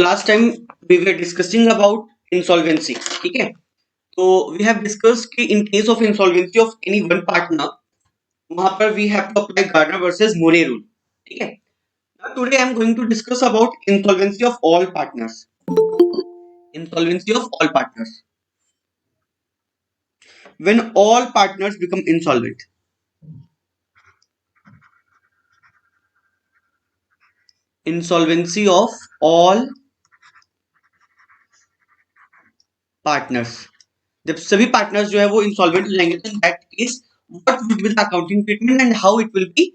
Last time we were discussing about insolvency, ठीक है। तो वी हैव डिस्कस कि in case of insolvency of any one partner, वहां पर we have to apply Garner versus Murray rule, ठीक है। Today I am going to discuss about insolvency of all partners. Insolvency of all partners, when all partners become insolvent. Insolvency of all partners, जब सभी partners जो है वो insolvent हो जाएंगे, तो in that case what will be the accounting treatment and how it will be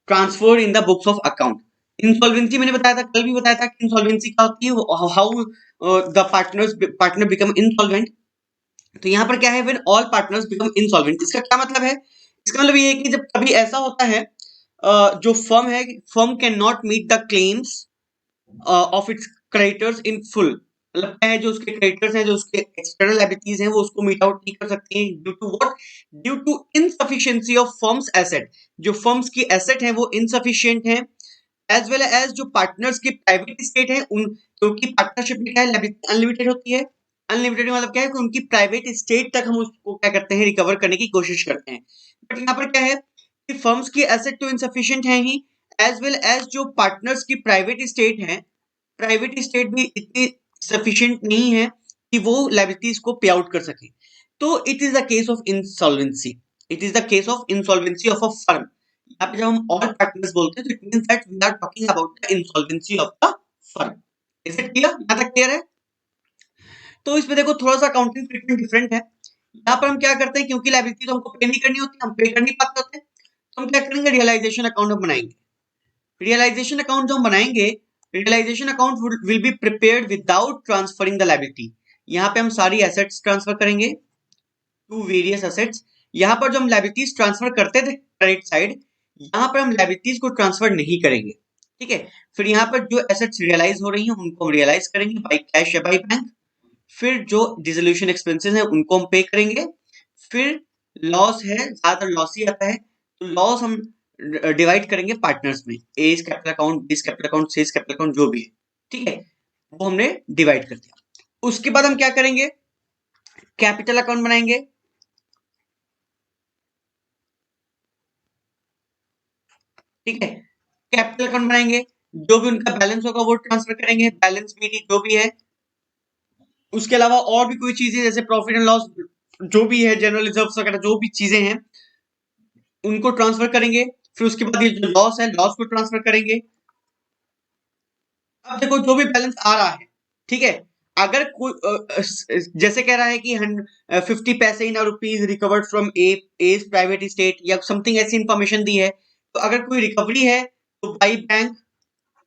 transferred in the books of account. Insolvency मैंने बताया था, कल भी बताया था कि इंसॉल्वेंसी क्या होती है, how the partner become insolvent. तो यहाँ पर क्या है, when all partners become insolvent, इसका क्या मतलब है? इसका मतलब ये है कि जब कभी ऐसा होता है, जो फर्म है, firm cannot meet the claims of its creditors in full. मतलब क्या है, जो उसके क्रेडिटर्स हैं, जो उसके एक्सटर्नल लायबिलिटीज हैं, वो उसको मीट आउट नहीं कर सकते हैं due to what, due to insufficiency of firms asset. जो फर्म्स की एसेट है वो इनसफिशिएंट है, एज वेल एज जो पार्टनर्स की प्राइवेट स्टेट है, उन क्योंकि पार्टनरशिप में क्या है, लायबिलिटी अनलिमिटेड होती है। अनलिमिटेड मतलब क्या है कि उनकी प्राइवेट स्टेट तक हम उसको क्या करते हैं, रिकवर करने की कोशिश करते हैं। बट यहाँ पर क्या है कि फर्म्स की एसेट तो इनसफिशिएंट है ही, एज वेल एज जो पार्टनर्स की प्राइवेट स्टेट है, प्राइवेट स्टेट भी इतनी सफिशिएंट नहीं है कि वो लायबिलिटीज को पे आउट कर सके। तो it is the case of insolvency, it is the case of insolvency of a firm. यहाँ पे जब हम ऑल पार्टनर्स बोलते हैं तो it means that we are talking about the insolvency of the firm. Is it clear? यहाँ तक clear है? तो इसमें देखो थोड़ा सा अकाउंटिंग ट्रीटमेंट डिफरेंट है। यहाँ पर हम क्या करते हैं, क्योंकि लायबिलिटी तो हमको पे नहीं करनी होती, हम पे कर नहीं पाते होते, तो हम क्या करेंगे, रियलाइजेशन अकाउंट हम बनाएंगे। रियलाइजेशन अकाउंट जो हम बनाएंगे, realisation account will be prepared without transferring the liability. यहाँ पे हम सारी एसेट्स ट्रांसफर करेंगे टू वेरियस एसेट्स। यहाँ पर जो हम लायबिलिटीज ट्रांसफर करते थे क्रेडिट साइड, यहाँ पर हम लायबिलिटीज को ट्रांसफर नहीं करेंगे, ठीक है। फिर यहाँ पर जो एसेट्स रियलाइज हो रही हैं उनको हम रियलाइज करेंगे बाय कैश या बाय बैंक। फिर जो डिसोल्यूशन एक्सपेंसेस हैं उनको हम पे करेंगे। फिर लॉस है, ज्यादातर लॉस ही आता है, तो लॉस हम डिवाइड करेंगे पार्टनर्स में, A is capital account, B is capital account, C is capital account, जो भी है, ठीक है, वो हमने डिवाइड कर दिया। उसके बाद हम क्या करेंगे, कैपिटल अकाउंट बनाएंगे, ठीक है। कैपिटल अकाउंट बनाएंगे, जो भी उनका बैलेंस होगा वो ट्रांसफर करेंगे, बैलेंस मीट जो भी है। उसके अलावा और भी कोई चीजें जैसे प्रॉफिट एंड लॉस, जो भी है, जनरल रिजर्व्स वगैरह जो भी चीजें हैं उनको ट्रांसफर करेंगे। फिर उसके बाद ये जो लॉस है, लॉस को ट्रांसफर करेंगे। अब देखो जो भी बैलेंस आ रहा है, ठीक है, अगर कोई जैसे कह रहा है कि 50 पैसे in rupees recovered from A private state या समथिंग ऐसी इंफॉर्मेशन दी है, तो अगर कोई रिकवरी है तो बाई बैंक,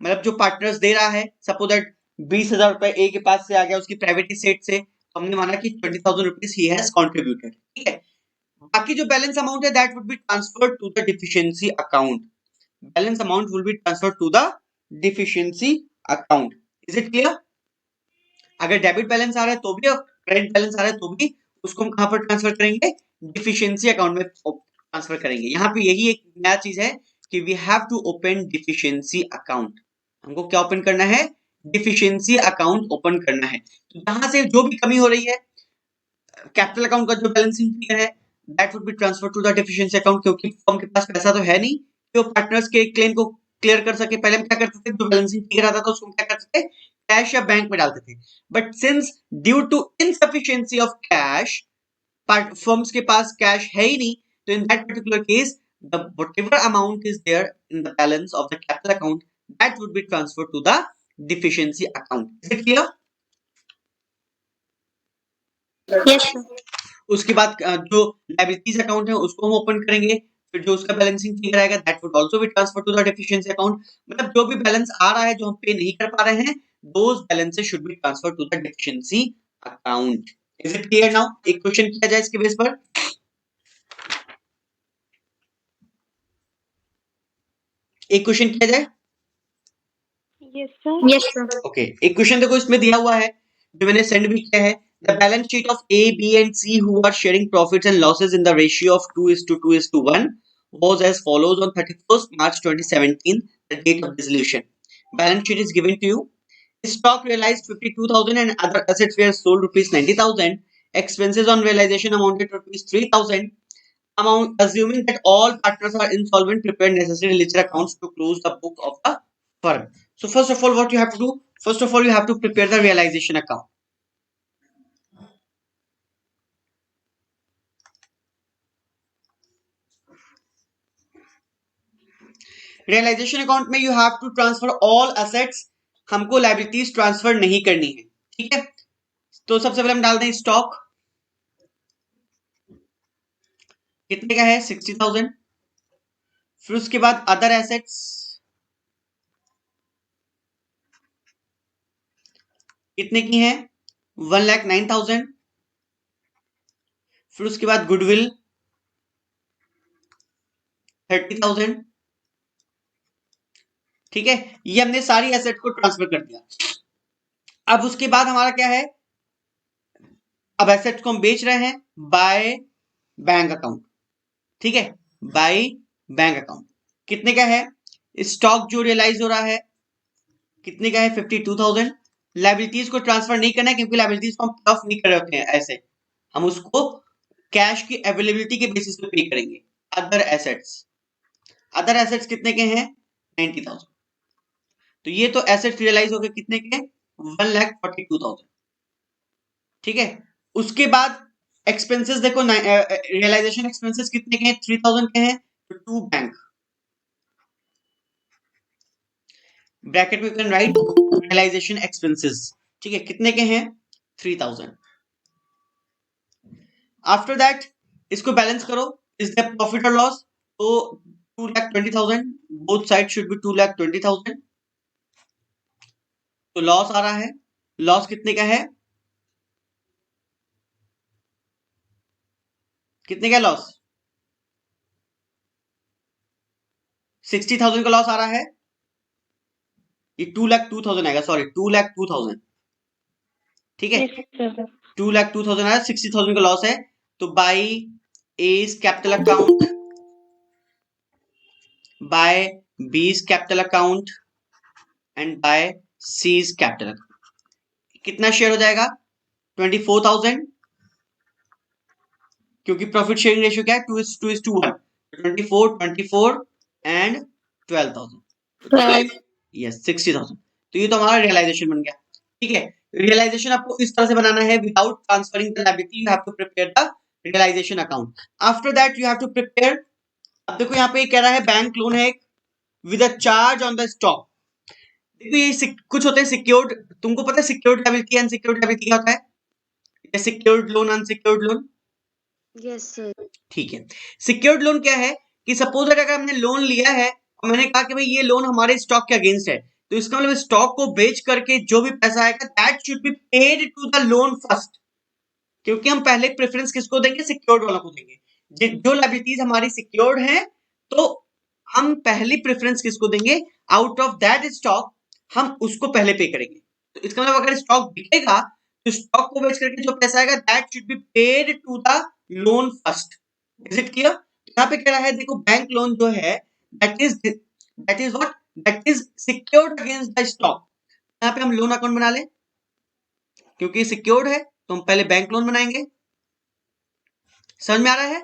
मतलब जो पार्टनर्स दे रहा है, सपोज दैट 20,000 रुपए ए के पास से आ गया उसकी प्राइवेट स्टेट से, तो हमने माना कि 20,000 रुपीज ही हैज कॉन्ट्रीब्यूटेड, ठीक है। बाकी जो बैलेंस अमाउंट है that would be transferred to the deficiency account. Balance amount will be transferred to the deficiency account. Is it clear? अगर डेबिट बैलेंस आ रहा है तो भी और क्रेडिट बैलेंस आ रहा है तो भी उसको हम कहां पर ट्रांसफर करेंगे, डिफिशिएंसी अकाउंट में ट्रांसफर करेंगे। यहाँ पे यही एक नया चीज है कि we have to open deficiency account. हमको क्या ओपन करना है, डिफिशिएंसी अकाउंट ओपन करना है। तो जहां से जो भी कमी हो रही है, कैपिटल अकाउंट का जो बैलेंसिंग फिगर है that would be transfer to the deficiency account, क्योंकि फर्म के पास पैसा तो है नहीं कि वो पार्टनर्स के क्लेम को क्लियर कर सके। पहले हम क्या करते थे, जो बैलेंसिंग फिगर आता था उसको हम क्या करते थे, कैश या बैंक में डालते थे। But since due to insufficiency of cash, firms के पास कैश है ही नहीं, तो in that particular case the whatever amount is there in the balance of the capital account that would be transferred to the deficiency account. Is it clear? Yes, sir. उसके बाद जो liabilities account है उसको हम open करेंगे। फिर जो उसका बैलेंसिंग फिगर आएगा that would also be transfer to the deficiency account. मतलब जो भी बैलेंस आ रहा है जो हम पे नहीं कर पा रहे हैं, those balances should be transfer to the deficiency account. Is it clear now? एक क्वेश्चन किया जाए इसके बेस पर, एक क्वेश्चन किया जाए। Yes, sir. Yes, sir. Okay, एक क्वेश्चन देखो इसमें दिया हुआ है, जो मैंने सेंड भी किया है। The balance sheet of A, B and C who are sharing profits and losses in the ratio of 2:2:1 was as follows on 31st March 2017, the date of dissolution. Balance sheet is given to you. stock realized 52,000 and other assets were sold rupees 90,000. Expenses on realization amounted to rupees 3,000. Amount assuming that all partners are insolvent, prepare necessary ledger accounts to close the book of the firm. So first of all, what you have to do? First of all, you have to prepare the realization account. Realization account में you have to transfer all assets, हमको liabilities transfer नहीं करनी है, ठीक है। तो सबसे पहले हम डाल दें स्टॉक, कितने का है 60,000। फिर उसके बाद अदर एसेट्स कितने की है 1,09,000। फिर उसके बाद गुडविल 30,000, ठीक है। ये हमने सारी एसेट को ट्रांसफर कर दिया। अब उसके बाद हमारा क्या है, अब एसेट्स को हम बेच रहे हैं बाय बैंक अकाउंट, ठीक है। बाय बैंक अकाउंट कितने का है, स्टॉक जो रियलाइज हो रहा है कितने का है 52,000। लायबिलिटीज को ट्रांसफर नहीं करना है क्योंकि लायबिलिटीज को हम पे ऑफ नहीं कर रहे होते हैं, ऐसे हम उसको कैश की अवेलेबिलिटी के बेसिस पे पे करेंगे। अदर एसेट्स, अदर एसेट्स कितने के हैं 90,000। तो ये तो एसेट्स रियलाइज हो गए कितने के 1,42,000, ठीक है। उसके बाद एक्सपेंसेस देखो, रियलाइजेशन एक्सपेंसेस कितने के हैं 3,000 के हैं। तो टू बैंक ब्रैकेट में कैन राइट रियलाइजेशन एक्सपेंसेस, ठीक है, कितने के हैं 3,000। आफ्टर दैट इसको बैलेंस करो, इज द प्रॉफिट और लॉस, तो 2,20,000, बोथ साइड शुड बी 2,20,000। तो लॉस आ रहा है, लॉस कितने का है, कितने का लॉस 60,000 का लॉस आ रहा है। ये 2,02,000 आएगा, सॉरी 2,02,000, ठीक है। 2,02,000 आया, 60,000 का लॉस है। तो by A's capital account, by B's capital account and by C's capital account कितना शेयर हो जाएगा 24,000, क्योंकि प्रॉफिट शेयरिंग रेशियो क्या है 2:1, 24, 24 एंड 12,000, यस 60,000। तो ये तो हमारा रियलाइजेशन बन गया, ठीक है। रियलाइजेशन आपको इस तरह से बनाना है, without transferring the liability you have to prepare the realisation account. After that you have to prepare, अब देखो यहाँ पे कह रहा है बैंक लोन है with a charge on the stock. देखो ये कुछ होते हैं सिक्योर्ड, तुमको पता है सिक्योर्ड लायबिलिटी अनसिक्योर्ड लायबिलिटी क्या होता है, secured loan unsecured loan, yes sir. ठीक है। सिक्योर्ड लोन क्या है कि सपोज अगर हमने लोन लिया है और मैंने कहा कि भाई ये लोन हमारे स्टॉक के अगेंस्ट है, तो इसका मतलब स्टॉक को बेच करके जो भी पैसा आएगा that should be paid to the loan first, क्योंकि हम पहले प्रेफरेंस किसको देंगे, सिक्योर्ड वालों को देंगे। जो लायबिलिटीज हमारी सिक्योर्ड है तो हम पहली प्रेफरेंस किसको देंगे, आउट ऑफ दैट स्टॉक हम उसको पहले पे करेंगे। तो इसका मतलब अगर स्टॉक बिकेगा तो स्टॉक को बेच करके जो पैसा आएगा that should be paid to the loan first. Is it clear? यहाँ पे कह रहा है देखो बैंक लोन जो है that is what, that is secured against the stock. यहाँ पे हम लोन अकाउंट बना ले, क्योंकि सिक्योर्ड है तो हम पहले बैंक लोन बनाएंगे। समझ में आ रहा है?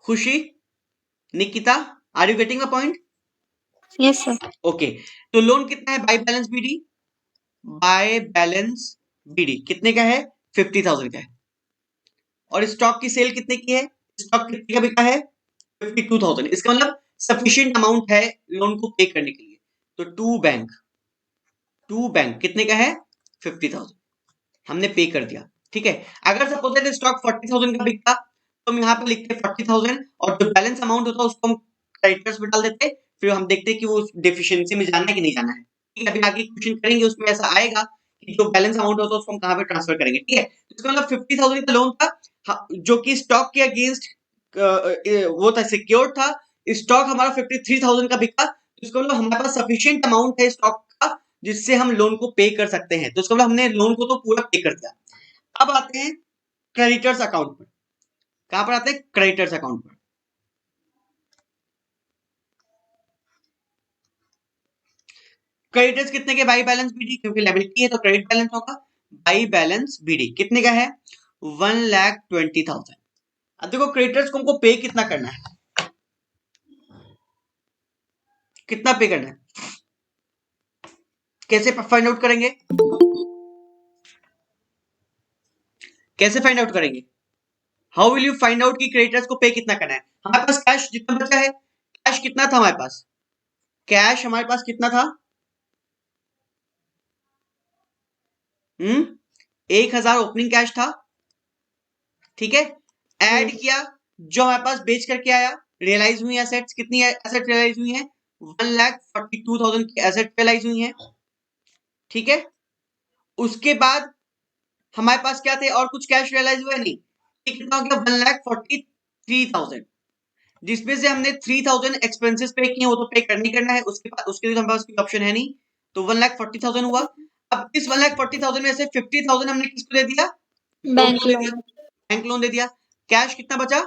Khushi, Nikita, are you getting a point? Yes sir. Okay, तो लोन कितना है by balance BD, by balance BD कितने का है 50,000 का है। और स्टॉक की सेल कितने की है, स्टॉक कितने का बिका है 52,000। इसका मतलब सफिशिएंट अमाउंट है लोन को पे करने के लिए। तो टू बैंक कितने का है 50,000, हमने पे कर दिया, ठीक है। अगर सपोज दैट स्टॉक 40,000 का बिकता तो हम यहाँ पे लिखते 40,000 और जो बैलेंस अमाउंट होता उसको हम क्रेडिटर्स में डाल देते, फिर हम देखते कि वो डेफिशिएंसी में जाना है कि नहीं जाना है, ठीक है। अभी आगे क्वेश्चन करेंगे उसमें ऐसा आएगा कि जो बैलेंस अमाउंट होता है उसको हम कहाँ पे ट्रांसफर करेंगे, ठीक है। तो इसका मतलब 50,000 का लोन था जो कि स्टॉक के अगेंस्ट वो था, सिक्योर्ड था। स्टॉक हमारा 53,000 का बिका, तो इसका मतलब हमारे पास सफिशिएंट अमाउंट है स्टॉक का जिससे हम लोन को पे कर सकते हैं। तो इसका मतलब हमने लोन को तो पूरा पे कर दिया। अब आते हैं क्रेडिटर्स अकाउंट पर। कहां पर आते हैं क्रेडिटर्स अकाउंट पर। क्रेडिटर्स कितने के बाई बैलेंस बीडी, क्योंकि लायबिलिटी है तो क्रेडिट बैलेंस होगा, बाई बैलेंस बीडी कितने का है 1,20,000। अब देखो क्रेडिटर्स को हमको पे कितना करना है, कितना पे करना है, कैसे फाइंड आउट करेंगे, कैसे फाइंड आउट करेंगे, how will you find out कि क्रेडिटर्स को पे कितना करना है। हमारे पास कैश जितना बचा है, कैश कितना था हमारे पास, कैश हमारे पास कितना था 1,000 ओपनिंग कैश था, ठीक है। Add Yes. किया जो हमारे पास बेच करके आया, रियलाइज हुई एसेट्स कितनी है, एसेट रियलाइज हुई है 1,42,000 की एसेट रियलाइज हुई है, ठीक है। उसके बाद हमारे पास क्या थे, और कुछ कैश रियलाइज हुआ नहीं, ये कितना हो गया 1,43,000, जिसमें से हमने 3,000 एक्सपेंसेस पे किए, वो तो पे करनी करना है, उसके लिए तो हमारे पास कोई ऑप्शन है नहीं, तो 1,40,000 हुआ। अब इस 1,40,000 में से 50,000 हमने किसको दे दिया, Bank loan बैंक लोन दे दिया। कैश कितना बचा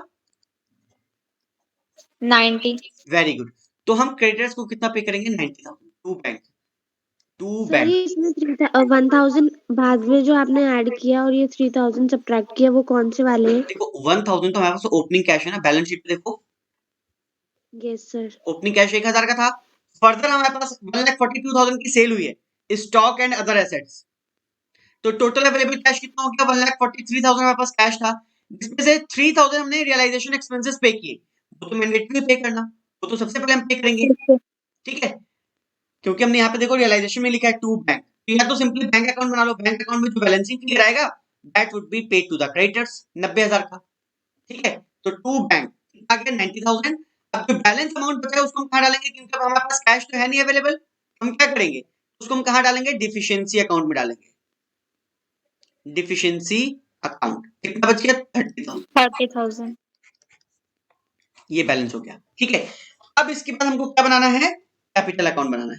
90. Very good. तो हम क्रेडिटर्स को कितना पे करेंगे 90,000 to bank, to sir bank. ये इसमें 1,000 बाद में जो आपने ऐड किया और ये 3,000 सब्ट्रैक्ट किया वो कौन से वाले हैं? देखो 1,000 तो हमारे पास ओपनिंग कैश है ना, बैलेंस शीट पे देखो यस सर. ओपनिंग कैश 1,000 का था, फर्दर हमारे पास 1,42,000 की सेल हुई है स्टॉक एंड अदर एसेट्स, तो टोटल अवेलेबल कैश कितना हो गया 1,43,000 हमारे पास कैश था, जिसमें से 3,000 हमने रियलाइजेशन एक्सपेंसेस पे किए, वो तो मैंडेटरी पे करना, वो तो सबसे पहले हम पे करेंगे, ठीक है, क्योंकि हमने यहाँ पे देखो रियलाइजेशन में लिखा है टू बैंक, तो या तो सिंपली बैंक अकाउंट बना लो, बैंक अकाउंट में जो बैलेंसिंग फिगर आएगा that would be paid to the creditors 90,000 का, ठीक है। तो टू बैंक आ गया 90,000। अब जो बैलेंस अमाउंट बचा है उसको हम कहाँ डालेंगे, क्योंकि अब हमारे पास कैश तो है नहीं अवेलेबल, हम क्या करेंगे उसको हम कहाँ डालेंगे, डिफिशियंसी अकाउंट में डालेंगे, डिफिशियंसी अकाउंट कितना बच गया 30,000, 30,000. ये बैलेंस हो गया, ठीक है। अब इसके बाद हमको क्या बनाना है, कैपिटल अकाउंट बनाना है,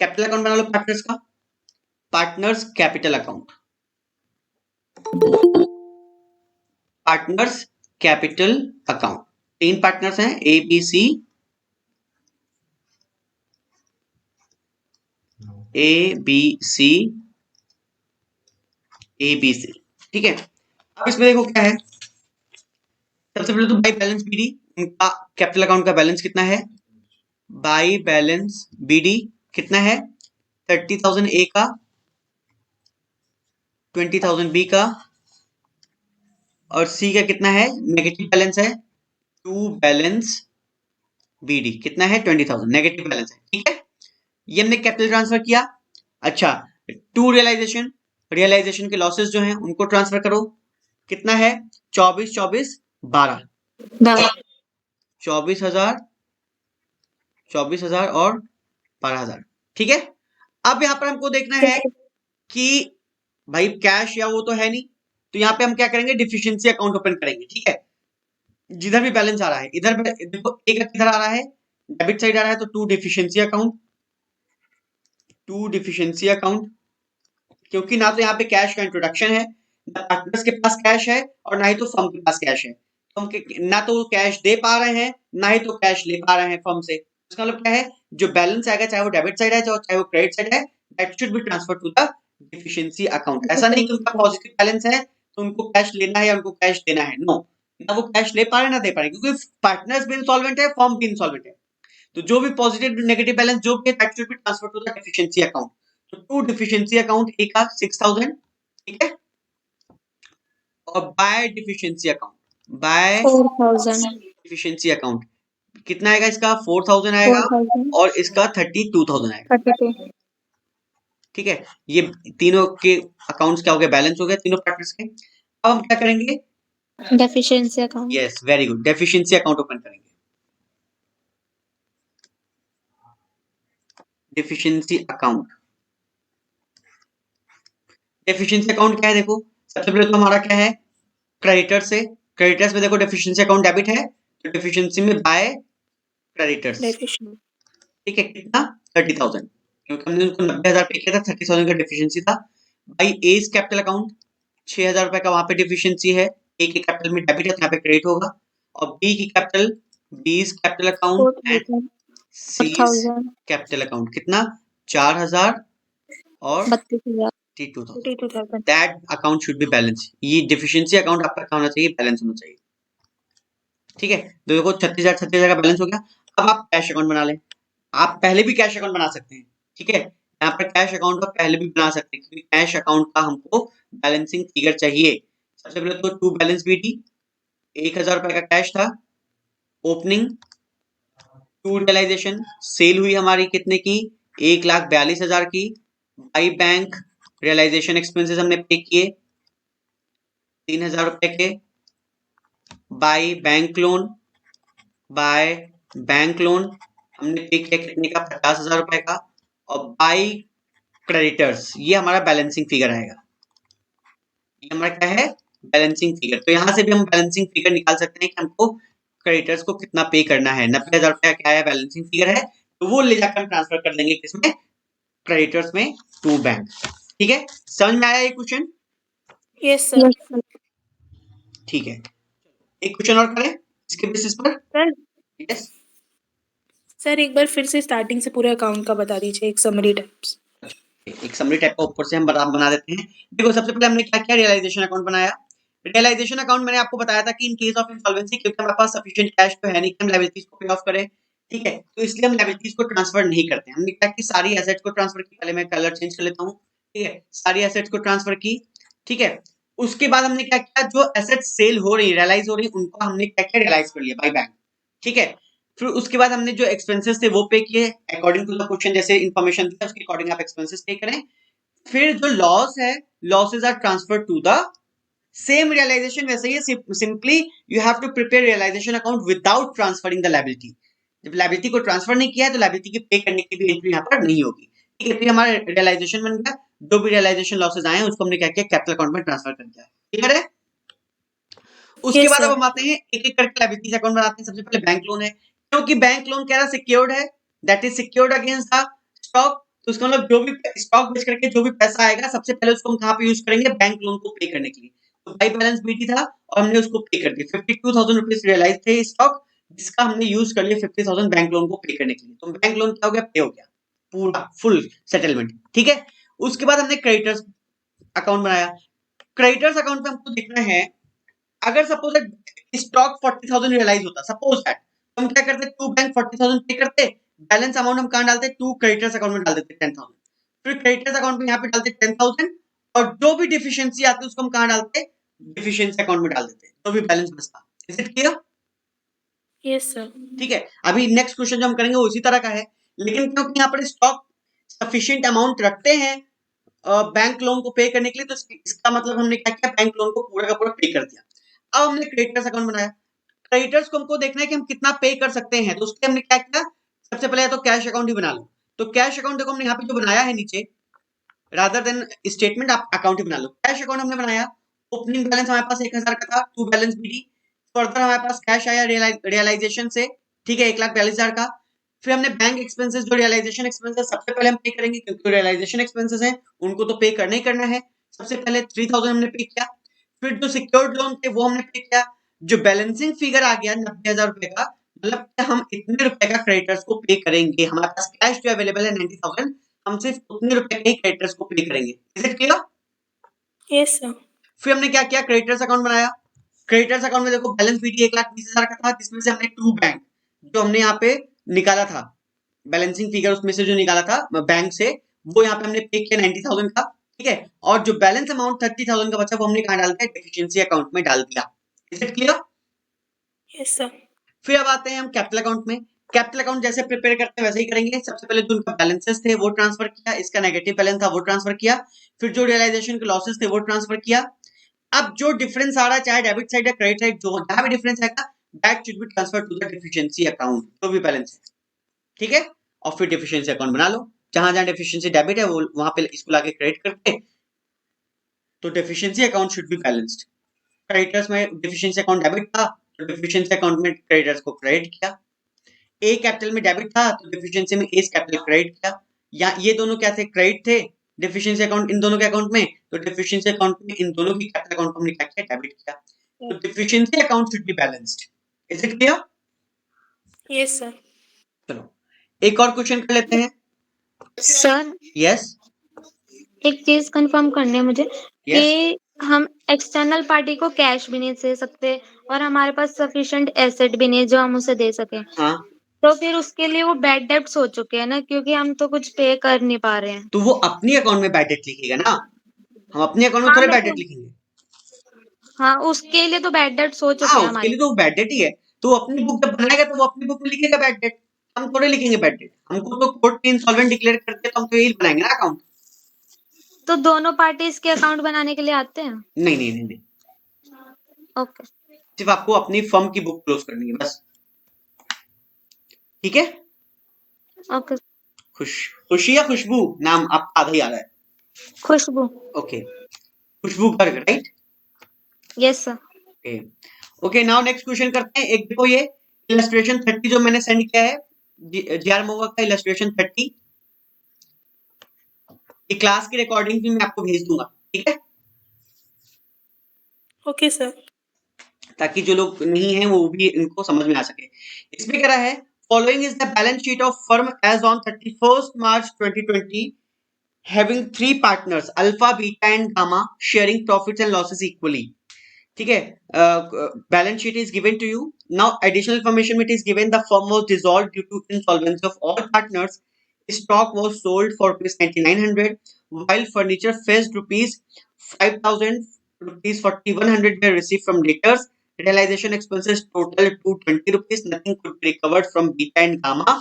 कैपिटल अकाउंट बना लो पार्टनर्स का, partners capital account, partners capital account, तीन पार्टनर्स हैं A B C, A B C, A B C, ठीक है। अब इसमें देखो क्या है, सबसे पहले तो बाई बैलेंस बीडी, उनका कैपिटल अकाउंट का बैलेंस कितना है, बाई बैलेंस बीडी कितना है 30,000 ए का, 20,000 बी का, और सी का कितना है नेगेटिव बैलेंस है, टू बैलेंस बीडी कितना है 20,000 नेगेटिव बैलेंस है, ठीक है। ये हमने कैपिटल ट्रांसफर किया। अच्छा, टू रियलाइजेशन, रियलाइजेशन के लॉसेस जो हैं उनको ट्रांसफर करो, कितना है 24 24 12, 24,000, 24,000 और 12,000, ठीक है। अब यहाँ पर हमको देखना है कि भाई कैश या वो तो है नहीं, तो यहाँ पे हम क्या करेंगे डिफिशियंसी अकाउंट ओपन करेंगे, ठीक है। जिधर भी बैलेंस आ रहा है इधर देखो, एक किधर आ रहा है डेबिट साइड आ रहा है, तो to deficiency account, to deficiency account, क्योंकि ना तो यहाँ पे कैश का इंट्रोडक्शन है, ना पार्टनर्स के पास कैश है, और ना ही तो फर्म के पास कैश है, तो हम ना तो वो कैश दे पा रहे हैं ना ही तो कैश ले पा रहे हैं फर्म से, इसका मतलब क्या है जो बैलेंस आएगा चाहे वो डेबिट साइड है चाहे वो क्रेडिट साइड है, that should be transfer to the deficiency account. ऐसा नहीं कि उनका पॉजिटिव बैलेंस है तो उनको कैश लेना है या उनको कैश देना है, नो, ना वो कैश ले पा रहे हैं ना दे पा रहे हैं, क्योंकि पार्टनर्स भी इंसॉल्वेंट है फर्म भी इंसॉल्वेंट है, तो जो भी पॉजिटिव नेगेटिव बैलेंस जो भी है that should be transfer to the deficiency account. तो टू डिफिशियंसी अकाउंट ए का 6,000, ठीक है, और by deficiency account, by 4,000. Deficiency account कितना आएगा इसका 4,000 आएगा 4,000. और इसका 32,000 आएगा, 32. ठीक है। ये तीनों के अकाउंट्स क्या हो गए, बैलेंस हो गए तीनों पार्टनर्स के। अब हम क्या करेंगे, Deficiency account. Yes very good, deficiency account open करेंगे, डेफिशिएंसी अकाउंट, डेफिशिएंसी अकाउंट क्या है देखो, सबसे पहले तो हमारा क्या है क्रेडिटर्स से, क्रेडिटर्स में देखो डेफिशिएंसी अकाउंट डेबिट है, तो डेफिशिएंसी में बाय क्रेडिटर्स, Deficient. ठीक है, कितना 30,000, क्योंकि हमने उनको 90,000 पे किया था, 30,000 का डेफिशिएंसी था। बाई एज कैपिटल अकाउंट 6,000 रुपए का वहां पे डिफिशिएंसी है, ए के कैपिटल में डेबिट है तो यहाँ पे क्रेडिट होगा, और बी की capital, B's capital account and 4,000. C's 4000 capital account कितना 4000 और 32,000 32,000 32,000 that account should be balance. ये डिफिशिएंसी अकाउंट आपका क्या होना चाहिए बैलेंस होना चाहिए। ठीक है तो देखो 36,000 का बैलेंस हो गया। अब आप कैश अकाउंट बना लें। आप पहले भी कैश अकाउंट बना सकते हैं। ठीक है यहाँ पर कैश अकाउंट आप पहले भी बना सकते हैं क्योंकि कैश अकाउंट का हमको बैलेंसिंग फिगर चाहिए। सबसे पहले तो टू बैलेंस बीटी 1,000 रुपए का कैश था ओपनिंग टू रियलाइजेशन सेल हुई हमारी कितने की 1,42,000 की बाई बैंक रियलाइजेशन एक्सपेंसेस हमने पे किए 3,000 रुपए के बाय बैंक लोन हमने पे किया कितने का 50,000 रुपए का और बाय क्रेडिटर्स ये हमारा बैलेंसिंग फिगर आएगा। ये हमारा क्या है बैलेंसिंग फिगर। तो यहां से भी हम बैलेंसिंग फिगर निकाल सकते हैं कि हमको क्रेडिटर्स को कितना पे करना है। 90,000 रुपया क्या है बैलेंसिंग फिगर है तो वो ले जाकर हम ट्रांसफर कर देंगे किसमें क्रेडिटर्स में टू बैंक। ठीक है समझ में आया ये क्वेश्चन। Yes sir. ठीक है एक क्वेश्चन और करें इसके बेसिस पर। सर यस सर एक बार फिर से स्टार्टिंग से पूरे अकाउंट का बता दीजिए एक समरी टाइप्स। एक समरी टाइप का ऊपर से हम बना देते हैं। देखो सबसे पहले हमने क्या किया रियलाइजेशन अकाउंट बनाया। रियलाइजेशन अकाउंट मैंने आपको बताया था कि इन केस ऑफ इंसॉल्वेंसी क्योंकि हमारे पास सफिशिएंट कैश तो है नहीं कि हम लायबिलिटीज को पे ऑफ करें। ठीक है तो इसलिए हम लायबिलिटीज को ट्रांसफर नहीं करते। हमने क्या कि सारी एसेट्स को ट्रांसफर की। पहले मैं कलर चेंज कर लेता हूँ। ठीक है सारी एसेट्स को ट्रांसफर की। ठीक है उसके बाद हमने क्या किया जो एसेट्स सेल हो रही रियलाइज हो रही उनको हमने क्या किया रियलाइज कर लिया बाय बैंक। ठीक है फिर उसके बाद हमने जो एक्सपेंसेस थे वो पे किए अकॉर्डिंग टू द क्वेश्चन जैसे इन्फॉर्मेशन थी उसके अकॉर्डिंग आप एक्सपेंसेस पे करें। फिर जो लॉस है losses are transfer to the same realization वैसे ही simply you have to prepare realization account without transferring the liability. जब लायबिलिटी को ट्रांसफर नहीं किया है तो लायबिलिटी की पे करने की भी एंट्री यहाँ पर नहीं होगी। ठीक है फिर हमारा रियलाइजेशन बन गया। जो भी रियलाइजेशन लॉसेज आए हैं उसको हमने क्या किया कैपिटल अकाउंट में ट्रांसफर कर दिया। क्लियर है। उसके Yes, बाद अब sir. हम आते हैं एक एक करके लायबिलिटीज अकाउंट बनाते हैं। सबसे पहले बैंक लोन है क्योंकि बैंक लोन कह रहा सिक्योर्ड है that is secured against the stock. तो उसका मतलब जो भी स्टॉक बेच करके जो भी पैसा आएगा सबसे पहले उसको हम कहां पे यूज करेंगे बैंक लोन को पे करने के लिए। तो बाई बैलेंस बीटी था और हमने उसको पे कर दिया 52,000 रुपीज रियलाइज थे स्टॉक जिसका हमने यूज कर लिया 50,000 बैंक लोन को पे करने के लिए। तो बैंक लोन क्या हो गया पे हो गया पूरा फुल सेटलमेंट। ठीक है उसके बाद हमने क्रेडिटर्स अकाउंट बनाया। क्रेडिटर्स अकाउंट में हमको देखना है अगर सपोज स्टॉक 40,000 रियलाइज होता सपोज दैट तो हम क्या करते टू बैंक 40,000 पे करते बैलेंस अमाउंट हम कहां डालते टू क्रेडिटर्स अकाउंट में डाल देते 10,000 फिर क्रेडिटर्स अकाउंट में यहां पे डालते 10,000 और जो भी डिफिशिएंसी आती है उसको हम कहां डालते डिफिशिएंसी अकाउंट में डाल देते जो भी बैलेंस बचता। Is it clear. Yes, sir. ठीक है अभी नेक्स्ट क्वेश्चन जो हम करेंगे वो उसी तरह का है लेकिन क्योंकि यहाँ पर स्टॉक सफिशिएंट अमाउंट रखते हैं बैंक लोन को पे करने के लिए तो इसका मतलब हमने क्या किया बैंक लोन को पूरा का पूरा पे कर दिया। अब हमने क्रेडिटर्स अकाउंट बनाया। क्रेडिटर्स को हमको देखना है कि हम कितना पे कर सकते हैं तो उसके हमने क्या किया सबसे पहले तो कैश अकाउंट ही बना लो। तो कैश अकाउंट देखो हमने यहाँ पे जो बनाया है नीचे रादर देन स्टेटमेंट आप अकाउंट ही बना लो। कैश अकाउंट हमने बनाया ओपनिंग बैलेंस हमारे पास 1,000 का था टू बैलेंस बीडी फर्दर हमारे पास कैश आया रियलाइजेशन से। ठीक है 1,42,000 का। फिर हमने बैंक एक्सपेंसेस जो रियलाइजेशन एक्सपेंसेस सबसे पहले हम पे करेंगे क्योंकि रियलाइजेशन एक्सपेंसेस हैं उनको तो पे करना ही करना है। सबसे पहले 3,000 हमने पे किया। फिर जो सिक्योर्ड लोन थे वो हमने पे किया। जो बैलेंसिंग फिगर आ गया 90,000 रुपए का मतलब हम इतने रुपए का क्रेडिटर्स को पे करेंगे। हमारे पास कैश जो अवेलेबल है 90,000 हम सिर्फ उतने रुपए के क्रेडिटर्स को पे करेंगे। Is it clear. Yes, sir. फिर हमने क्या किया क्रेडिटर्स अकाउंट बनाया। क्रेडिटर्स अकाउंट में देखो बैलेंस बीटी 1,20,000 का था जिसमें से हमने टू बैंक जो हमने यहाँ पे निकाला था बैलेंसिंग फिगर उसमें से जो निकाला था बैंक से वो यहाँ पे हमने पे किया 90,000 का। ठीक है और जो बैलेंस अमाउंट 30,000 का बचा वो हमने कहा डाल दिया डेफिशिएंसी अकाउंट में डाल दिया। Is it clear. Yes, sir. फिर अब आते हैं हम कैपिटल अकाउंट में। कैपिटल अकाउंट जैसे प्रिपेयर करते हैं वैसे ही करेंगे। सबसे पहले जो उनका बैलेंसेस थे वो ट्रांसफर किया इसका नेगेटिव बैलेंस था वो ट्रांसफर किया। फिर जो रियलाइजेशन के लॉसेस थे वो ट्रांसफर किया। अब जो डिफरेंस आ रहा है चाहे डेबिट साइड या क्रेडिट साइड जो जहां भी डिफरेंस आएगा that should be transfer to the deficiency account जो भी बैलेंस है। ठीक है और फिर डेफिशिएंसी अकाउंट बना लो। जहां जहां डेफिशिएंसी डेबिट है वो वहां पे इसको लाके क्रेडिट करके तो deficiency account should be balanced. Creditors में डेफिशिएंसी अकाउंट डेबिट था तो डेफिशिएंसी अकाउंट में क्रेडिटर्स को क्रेडिट किया। ए कैपिटल में डेबिट था तो डेफिशिएंसी में ए कैपिटल क्रेडिट किया। या ये दोनों क्या थे क्रेडिट थे डेफिशिएंसी अकाउंट इन दोनों के अकाउंट में तो डेफिशिएंसी अकाउंट में इन दोनों की कैपिटल अकाउंट को हमने क्या किया डेबिट किया। तो deficiency account should be balanced. Is it clear. Yes, sir. चलो एक और क्वेश्चन कर लेते हैं। सर यस एक चीज कंफर्म करनी है मुझे यस कि हम एक्सटर्नल पार्टी को कैश भी नहीं दे सकते और हमारे पास सफिशिएंट एसेट भी नहीं है जो हम उसे दे सके, हाँ, तो फिर उसके लिए वो बैड डेब्ट्स हो चुके हैं ना, क्योंकि हम तो कुछ पे कर नहीं पा रहे हैं। तो वो अपनी अकाउंट में बैड डेट लिखेगा ना, हम अपने अकाउंट में हाँ थोड़े बैड डेट लेकिन लिखेंगे। हाँ उसके लिए तो बैड डेब्ट्स हो चुके हाँ, हैं उसके हमारे। लिए तो वो बैड डेट ही है। तो वो अपनी बुक जब बनाएगा तो वो अपनी बुक में लिखेगा बैड डेट, हम थोड़े लिखेंगे बैड डेट। हमको तो कोर्ट में इंसॉल्वेंट डिक्लेयर करके तो हम तो यही बनाएंगे ना अकाउंट। तो दोनों पार्टीज के अकाउंट बनाने के लिए आते हैं? नहीं नहीं नहीं नहीं, ओके सिर्फ आपको अपनी फर्म की बुक क्लोज करनी है बस। ठीक है। ओके। खुशी या खुशबू नाम आपका आधा ही आ रहा है। Khushboo. Okay, Khushboo Garg, right. Yes sir. Okay okay, now next question करते हैं। एक देखो ये इलस्ट्रेशन 30 जो मैंने सेंड किया है, जीआर मोगा का इलस्ट्रेशन 30, ये क्लास की रिकॉर्डिंग भी मैं आपको भेज दूंगा, ठीक है, ओके सर। ताकि जो लोग नहीं हैं वो भी इनको समझ में आ सके। इसमें कह रहा है following is the balance sheet of firm as on 31st March 2020 having 3 partners alpha beta and gamma sharing profits and losses equally। ठीक है, balance sheet is given to you. Now additional information it is given the firm was dissolved due to insolvency of all partners, stock was sold for ₹9900 while furniture fetched ₹5000, ₹4100 were received from debtors, realization expenses total ₹220, nothing could be recovered from beta and gamma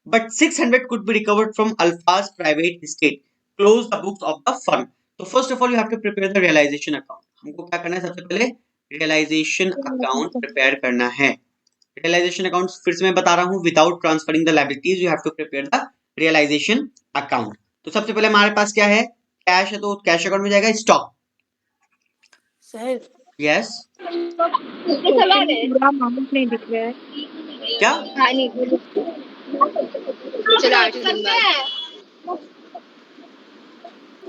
but 600 could be recovered from alpha's private estate, close the books of the firm। तो first of all you have to prepare the realisation account. हमको क्या करना है, सबसे पहले realisation account prepare करना है। Realisation account फिर से मैं बता रहा हूं, without transferring the liabilities you have to prepare the realisation account. तो सबसे पहले हमारे पास क्या है, कैश है, तो कैश अकाउंट में जाएगा स्टॉक। सर यस, पूरा अमाउंट नहीं दिख रहा है। क्या चलो 8 दिन बाद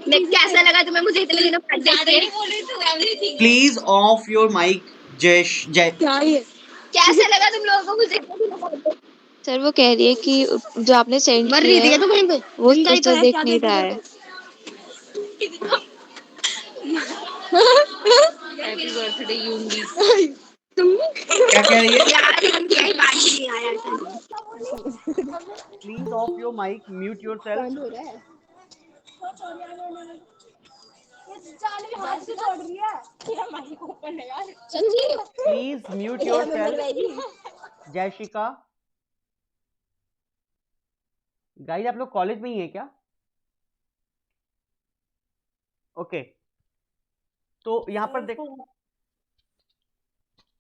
मैं कैसा लगा तुम्हें मुझे इतने दिनों बाद देख के? प्लीज ऑफ योर माइक जय। क्या ये? कैसा लगा तुम लोगों को मुझे इतने दिनों बाद देख के? सर वो कह रही है कि जो आपने सेंड मर किया रही थी है क्या तुम वहीं पे? वो जिंदा ही उस तो पर है, देख क्या नहीं देख रहा रही है। हैप्पी बर्थडे यूंगी तुम क्या कह रही है, यार हम क्या ही बात ही नहीं आया था। Please off your mic, mute yourself. हो रहा है प्लीज म्यूट योरसेल्फ। जय शिका, गाइस आप लोग कॉलेज में ही है क्या? ओके तो यहाँ पर देखो,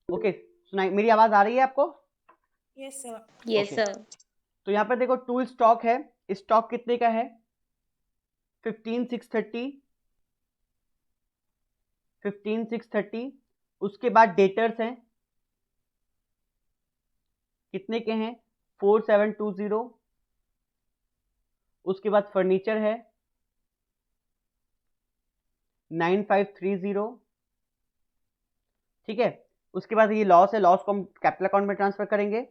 ओके सुनाई, मेरी आवाज आ रही है आपको? Yes sir. Yes Okay. Sir. तो यहाँ पर देखो टूल स्टॉक है, स्टॉक कितने का है 15630। उसके बाद डेटर्स हैं कितने के हैं 4720। उसके बाद फर्नीचर है 9530। ठीक है, उसके बाद ये लॉस है, लॉस को हम कैपिटल अकाउंट में ट्रांसफर करेंगे।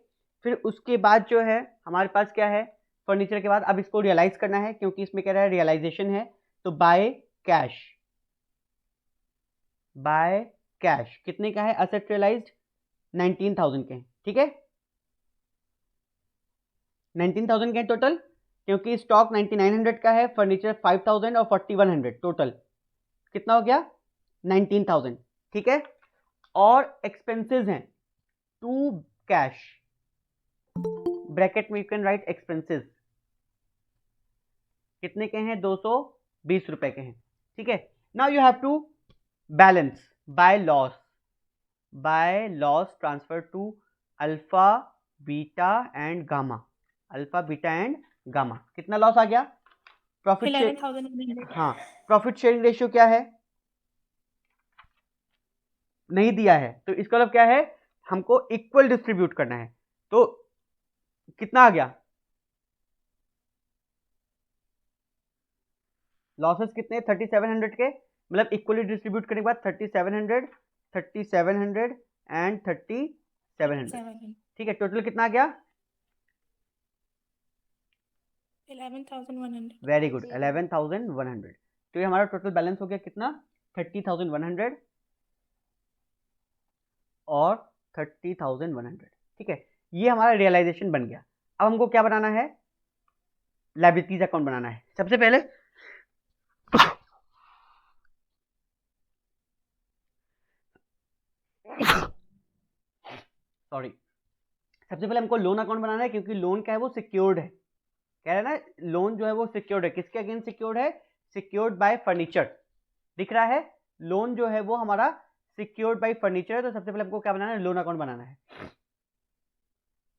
फिर उसके बाद जो है हमारे पास क्या है, फर्नीचर के बाद अब इसको रियलाइज करना है, क्योंकि इसमें कह रहा है रियलाइजेशन है, तो बाय कैश। बाय कैश कितने का है, असेट रियलाइज्ड 19,000 के हैं। ठीक है, 19,000 के हैं टोटल, क्योंकि स्टॉक 9900 का है, फर्नीचर 5000 और 4100, टोटल कितना हो गया 19,000। ठीक है, और एक्सपेंसेस हैं टू कैश, ब्रैकेट में यू कैन राइट एक्सपेंसेस, कितने के हैं 220 रुपए के हैं। ठीक है, now you have to balance by loss, by loss transfer to alpha beta and gamma, alpha beta and gamma. कितना लॉस आ गया, प्रॉफिट शेयर, 11,100। हाँ प्रॉफिट शेयरिंग रेशियो क्या है, नहीं दिया है, तो इसका मतलब क्या है, हमको इक्वल डिस्ट्रीब्यूट करना है। तो कितना आ गया, लॉसेस कितने 3700 के, मतलब इक्वली डिस्ट्रीब्यूट करने के बाद 3700 एंड 3700। ठीक है, टोटल कितना आ गया 11,100. Very good, 11,100। तो ये हमारा टोटल बैलेंस हो गया कितना, 30,100 और 30,100। ठीक है, ये हमारा रियलाइजेशन बन गया। अब हमको क्या बनाना है, लायबिलिटीज अकाउंट बनाना है। सबसे पहले सॉरी, सबसे पहले हमको लोन अकाउंट बनाना है, क्योंकि लोन क्या है, वो सिक्योर्ड है। कह रहे हैं ना, लोन जो है वो सिक्योर्ड है। किसके अगेंस्ट सिक्योर्ड है, सिक्योर्ड बाय फर्नीचर। दिख रहा है, लोन जो है वो हमारा सिक्योर्ड बाय फर्नीचर है। तो सबसे पहले हमको क्या बनाना है, लोन अकाउंट बनाना है।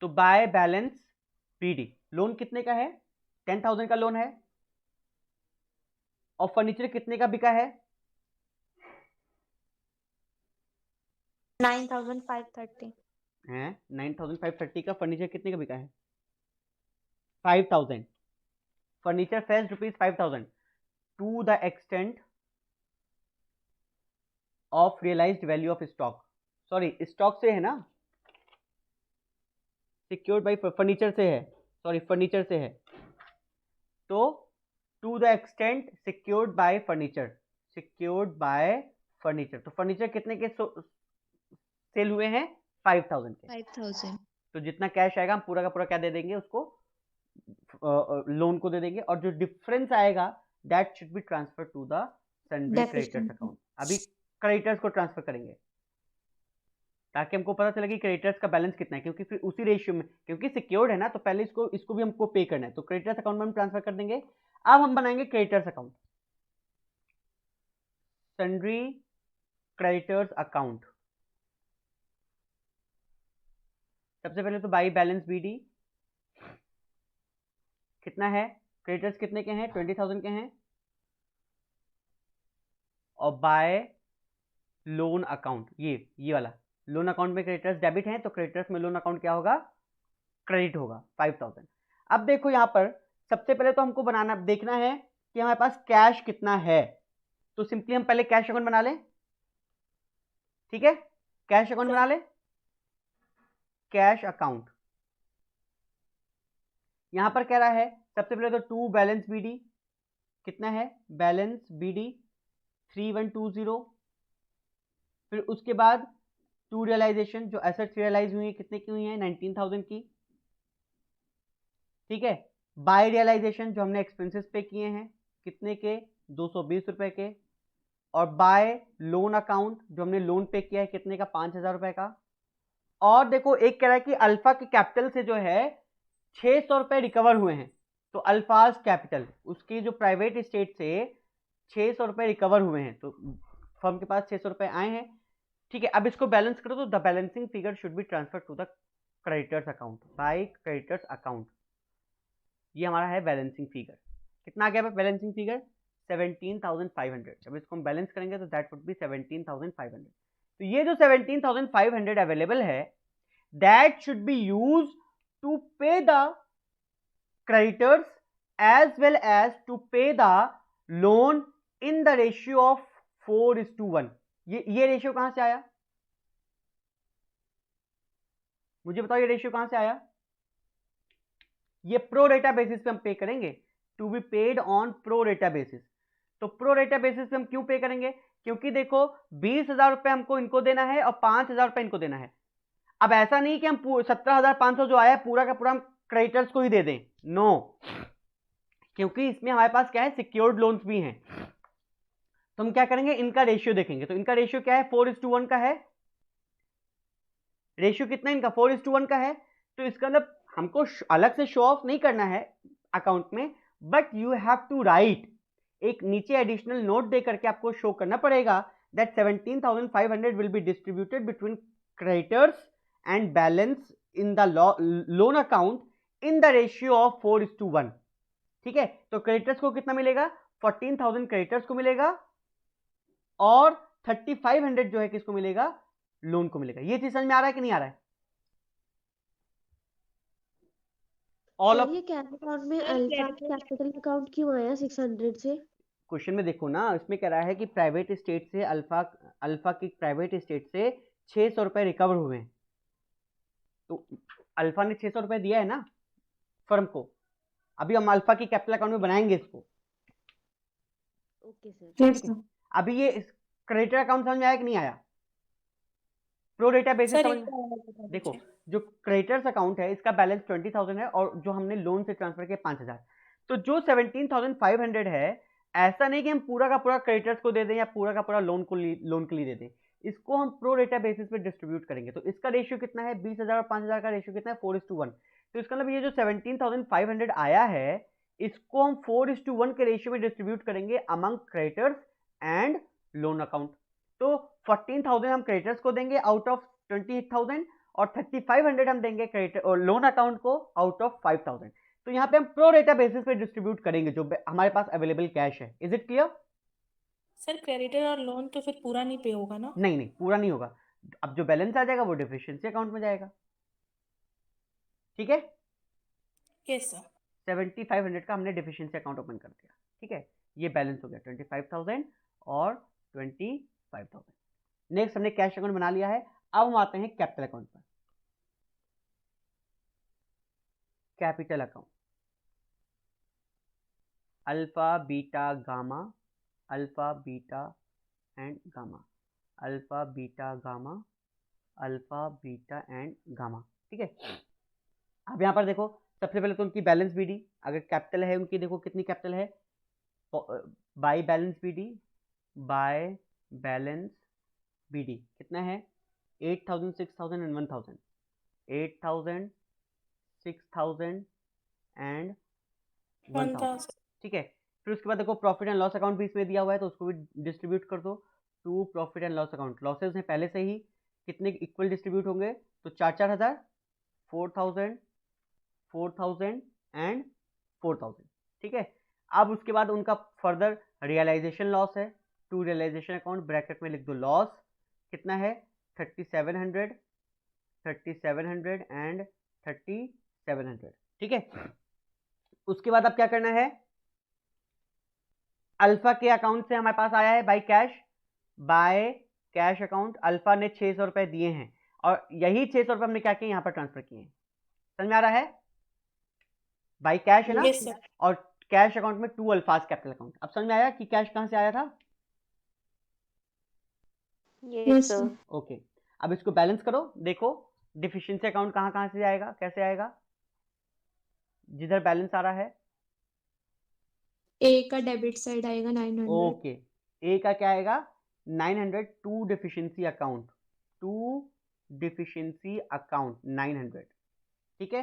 तो बाय बैलेंस बीडी, लोन कितने का है, 10,000 का लोन है, और फर्नीचर कितने का बिका है, 9,530. है 9,530 का। फर्नीचर कितने का बिका है, 5,000। Furniture fetched ₹5,000 to the extent of realised value of stock. Sorry, stock से है ना, सिक्योर्ड बाय फर्नीचर से है, सॉरी फर्नीचर से है। तो to the extent secured by furniture, secured by furniture. तो फर्नीचर कितने के सेल हुए हैं, 5,000 के। 5,000. तो जितना कैश आएगा हम पूरा का पूरा क्या दे देंगे उसको, लोन को दे देंगे, और जो डिफरेंस आएगा that should be transfer to the sundry creditors account. अभी क्रेडिटर्स को ट्रांसफर करेंगे ताकि हमको पता चले कि क्रेडिटर्स का बैलेंस कितना है, क्योंकि फिर उसी रेशियो में, क्योंकि सिक्योर्ड है ना, तो पहले इसको भी हमको पे करना है। तो क्रेडिटर्स अकाउंट में हम ट्रांसफर कर देंगे। अब हम बनाएंगे creditors account, sundry creditors account. सबसे पहले तो बाई बैलेंस बीडी कितना है, क्रेडिटर्स कितने के हैं, 20,000 के हैं, और बाय लोन अकाउंट, ये वाला लोन अकाउंट में क्रेडिटर्स डेबिट हैं, तो क्रेडिटर्स में लोन अकाउंट क्या होगा, क्रेडिट होगा 5,000। अब देखो यहां पर सबसे पहले तो हमको बनाना देखना है कि हमारे पास कैश कितना है। तो सिंपली हम पहले कैश अकाउंट बना लें। ठीक है, कैश अकाउंट बना लें, कैश अकाउंट। यहां पर कह रहा है सबसे पहले तो टू बैलेंस बीडी कितना है, बैलेंस बीडी 3120। फिर उसके बाद टू रियलाइजेशन, जो एसेट्स रियलाइज हुई है कितने की हुई है, 19,000 की। ठीक है, बाय रियलाइजेशन जो हमने एक्सपेंसेस पे किए हैं कितने के, 220 रुपए के। और बाय लोन अकाउंट जो हमने लोन पे किया है कितने का, 5,000 रुपए का। और देखो एक कह रहा है कि अल्फा के कैपिटल से जो है 600 रुपए रिकवर हुए हैं। तो अल्फाज कैपिटल उसकी जो प्राइवेट स्टेट से 600 रुपए रिकवर हुए हैं, तो फर्म के पास 600 रुपए आए हैं। ठीक है, अब इसको बैलेंस करो तो the balancing figure should be transfer to the creditors account by creditors account. ये हमारा है बैलेंसिंग फिगर। कितना आ गया बैलेंसिंग फिगर, 17,500। जब इसको हम बैलेंस करेंगे तो दैट वुड बी 17,500। तो ये जो 17,500 अवेलेबल है that should be use to pay the creditors as well as to pay the loan in the ratio of 4:1। ये रेशियो कहां से आया, मुझे बताओ, ये रेशियो कहां से आया। ये प्रो रेटा बेसिस पे हम पे करेंगे, to be paid on pro rata basis. तो प्रो रेटा बेसिस पे हम क्यों पे करेंगे, क्योंकि देखो 20,000 रुपए हमको इनको देना है और 5,000 रुपए इनको देना है। अब ऐसा नहीं कि हम 17,500 जो आया है पूरा का पूरा हम क्रेडिटर्स को ही दे दें, नो, क्योंकि इसमें हमारे पास क्या है, सिक्योर्ड लोन्स भी हैं। तो हम क्या करेंगे, इनका रेशियो देखेंगे। तो इनका रेशियो क्या है, 4:1 का है। रेशियो कितना इनका, 4:1 का है। तो इसका मतलब हमको अलग से शो ऑफ नहीं करना है अकाउंट में, but you have to write, एक नीचे एडिशनल नोट दे करके आपको शो करना पड़ेगा that 17,500 will be distributed between creditors and balance in the loan account in the ratio of 4:1। ठीक है, तो क्रेडिटर्स को कितना मिलेगा, 14,000 क्रेडिटर्स को मिलेगा और 3,500 जो है किसको मिलेगा, लोन को मिलेगा। ये चीज समझ में आ रहा है कि नहीं आ रहा है। ऑल ऑफ ये कैश अकाउंट में अल्फा कैपिटल अकाउंट क्यों आया 600 से? क्वेश्चन में देखो ना, इसमें कह रहा है कि प्राइवेट स्टेट से अल्फा की प्राइवेट स्टेट से 600 रुपए रिकवर हुए हैं। तो अल्फा ने 600 रुपए दिया है ना फर्म को, अभी हम अल्फा की कैपिटल अकाउंट में बनाएंगे इसको। Okay sir. Yes sir. अभी ये क्रेडिटर अकाउंट समझ में आया कि नहीं आया? प्रो रेटा बेसिस सर समझ एक में? बार और बता देखो दीजिए। जो क्रेडिटर्स अकाउंट है इसका बैलेंस 20,000 है और जो हमने लोन से ट्रांसफर किया 5,000, तो जो 17,500 है ऐसा नहीं कि हम पूरा का पूरा क्रेडिटर्स को दे दें या पूरा का पूरा लोन के लिए दे दें, इसको हम प्रो रेटा बेसिस पे डिस्ट्रीब्यूट करेंगे। तो इसका रेशियो कितना है? 20,000 और 5,000 का रेशियो कितना है? 4:1। तो इसका मतलब ये जो 17,500 आया है इसको हम 4:1 के रेशियो में डिस्ट्रीब्यूट करेंगे among creditors and loan account. तो 14,000 हम क्रेडिटर्स को देंगे आउट ऑफ 28,000 और 3,500 हम देंगे क्रेडिटर और लोन अकाउंट को आउट ऑफ 5,000। तो यहाँ पे हम प्रो रेटा बेसिस पे डिस्ट्रीब्यूट करेंगे जो हमारे पास अवेलेबल कैश है। Is it clear? Sir creditor और लोन तो फिर पूरा नहीं पे होगा ना? नहीं नहीं, पूरा नहीं होगा। अब जो बैलेंस आ जाएगा वो डिफिशिएंसी अकाउंट में जाएगा। ठीक है, यस सर। 7,500 का हमने डिफिशिएंसी अकाउंट ओपन कर दिया। ठीक है, ये बैलेंस हो गया 25,000 और 25,000। नेक्स्ट हमने कैश अकाउंट बना लिया है। अब हम आते हैं कैपिटल अकाउंट पर। Capital account alpha beta gamma, alpha beta and gamma, alpha beta gamma, alpha beta and gamma. ठीक है, अब यहाँ पर देखो सबसे पहले तो उनकी बैलेंस बीडी, अगर कैपिटल है उनकी, देखो कितनी कैपिटल है, by balance BD, by balance BD कितना है? 8,000, 6,000 एंड 1,000, 8,000, 6,000 एंड 1,000। ठीक है, फिर उसके बाद देखो प्रॉफिट एंड लॉस अकाउंट भी इसमें दिया हुआ है तो उसको भी डिस्ट्रीब्यूट कर दो to profit and loss account. Losses हैं पहले से ही, कितने इक्वल डिस्ट्रीब्यूट होंगे? तो 4,000, 4,000, 4,000 एंड 4,000। ठीक है, अब उसके बाद उनका फर्दर रियलाइजेशन लॉस है, टू रियलाइजेशन अकाउंट ब्रैकेट में लिख दो लॉस, कितना है? 3,700, 3,700 एंड 3,700। ठीक है, उसके बाद अब क्या करना है? अल्फा के अकाउंट से हमारे पास आया है बाय कैश अकाउंट, अल्फा ने 600 रुपए दिए हैं और यही 600 रुपए हमने क्या किया? यहाँ पर ट्रांसफर किए हैं। समझ में आ रहा है? बाय कैश है ना? Yes sir. और कैश अकाउंट में टू अल्फाज कैपिटल अकाउंट। अब समझ में आया कि कैश कहां से आया था? Yes sir. ओके, अब इसको बैलेंस करो, देखो डिफिशिएंसी अकाउंट कहां से आएगा, कैसे आएगा? जिधर बैलेंस आ रहा है ए का डेबिट साइड आएगा 900। ओके, ए का क्या आएगा? 900 to deficiency account, to deficiency account 900। ठीक है,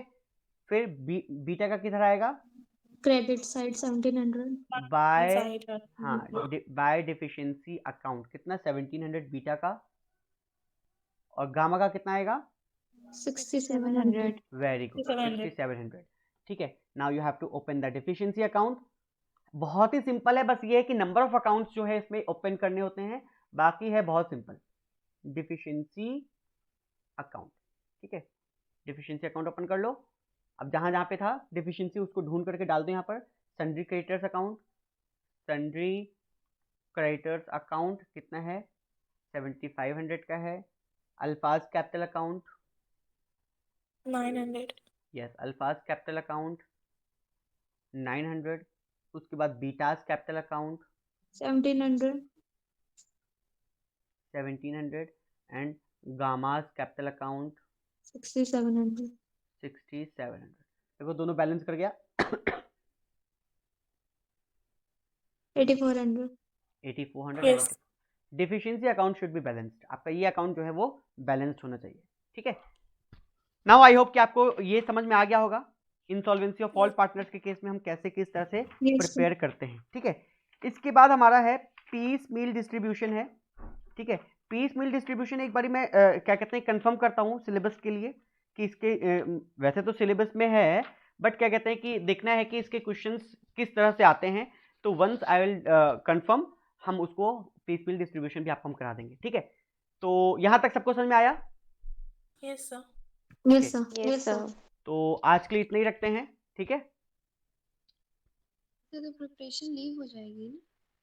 फिर बीटा का किधर आएगा? Credit side 1700। By deficiency account कितना? 1700 बीटा का, और गामा का कितना आएगा? 6700। Very good, 6700। 6700। ठीक है, now you have to open the deficiency account. बहुत ही सिंपल है, बस ये है कि नंबर ऑफ अकाउंट्स जो है इसमें ओपन करने होते हैं, बाकी है बहुत सिंपल। डिफिशिएंसी अकाउंट, ठीक है, डिफिशिएंसी अकाउंट ओपन कर लो। अब जहां जहां पे था डिफिशिएंसी उसको ढूंढ करके डाल दो यहाँ पर। Sundry creditors account, sundry creditors account कितना है? 7,500 का है। Alpha's capital account 900। Yes, alpha's capital account 900। उसके बाद beta's capital account 1700। 1700 and gamma's capital account 6700। 6700। देखो दोनों बैलेंस कर गया। 8400। 8400। Yes. Deficiency account should be balanced, आपका ये अकाउंट जो है वो बैलेंस्ड होना चाहिए। ठीक है, नाउ आई होप कि आपको ये समझ में आ गया होगा इंसॉल्वेंसी ऑफ ऑल पार्टनर्स के केस में हम कैसे किस तरह से प्रिपेयर करते हैं। ठीक है, इसके बाद हमारा है पीस मील डिस्ट्रीब्यूशन है। ठीक है, पीस मील डिस्ट्रीब्यूशन एक बारी मैं क्या कहते हैं कंफर्म करता हूँ सिलेबस के लिए कि इसके वैसे तो सिलेबस में है बट क्या कहते हैं कि देखना है कि इसके क्वेश्चंस किस तरह से आते हैं। तो वंस आई विल कंफर्म हम उसको पीस मील डिस्ट्रीब्यूशन भी आपको हम करा देंगे। ठीक है, तो यहाँ तक सबको समझ में आया? Yes sir. Yes sir. Yes sir. तो आज के लिए इतना ही रखते हैं। ठीक है, तो प्रिपरेशन लीव हो जाएगी ना?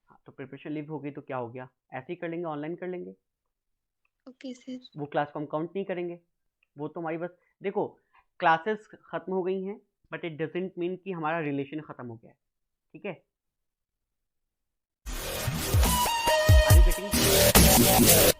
हाँ, तो प्रिपरेशन लीव हो गई तो क्या हो गया, ऐसे ही कर लेंगे, ऑनलाइन कर लेंगे। Okay sir. वो क्लास को हम काउंट नहीं करेंगे, वो तो हमारी बस देखो क्लासेस खत्म हो गई हैं, बट इट डजेंट मीन कि हमारा रिलेशन खत्म हो गया है, ठीक है? Are you getting